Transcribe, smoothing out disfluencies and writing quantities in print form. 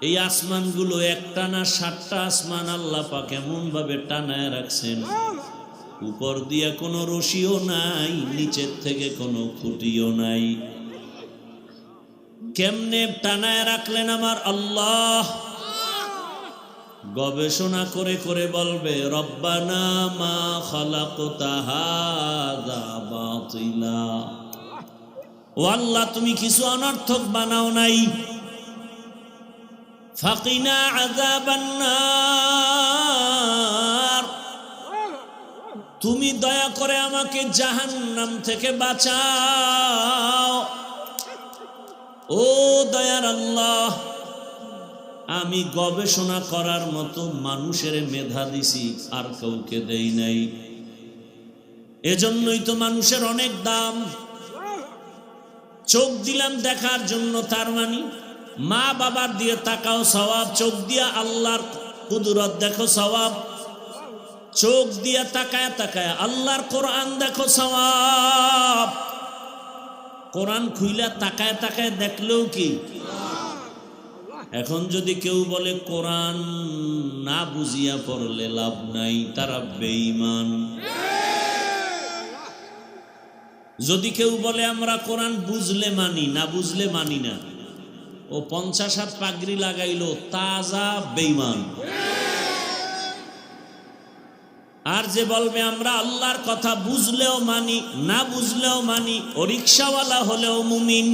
এই আসমানগুলো একটা না 7টা আসমান আল্লাহ পাক এমন ভাবে টানায় রাখছেন, উপর দিয়ে কোনো রশিও নাই, নিচের থেকে কোনো খুঁটিও নাই। কেমনে টানায় রাখলেন আমার আল্লাহ? গবেষণা করে করে বলবে, রব্বানা মা খালাকতা হাযা বাতিলা, ও আল্লাহ তুমি কিছু অনর্থক বানাও নাই। ফাকিনা আযাবান নার, তুমি দয়া করে আমাকে জাহান্নাম থেকে বাঁচাও। ও দয়ার আল্লাহ, আমি গবেষণা করার মতো মানুষের মেধা দিছি, আর কাউকে দেই নাই। এজন্যই তো মানুষের অনেক দাম। চোখ দিলাম দেখার জন্য, তার মানে মা বাবার দিয়ে তাকাও সওয়াব, চোখ দিয়া আল্লাহর কুদরত দেখো সওয়াব, চোখ দিয়া তাকায় তাকায় আল্লাহর কোরআন দেখো সওয়াব। কোরআন খুইলা তাকায় তাকায় দেখলেও কি? এখন যদি কেউ বলে কোরআন না বুঝিয়া পড়লে লাভ নাই, তারা বেঈমান। যদি কেউ বলে আমরা কোরআন বুঝলে মানি, না বুঝলে মানি না, ও 50 হাত পাগড়ি লাগাইলো, তাজা বেঈমান। আর যে বলবে আমরা আল্লাহর কথা বুঝলেও মানি, না বুঝলেও মানি, ও রিকশাওয়ালা হলেও মুমিন।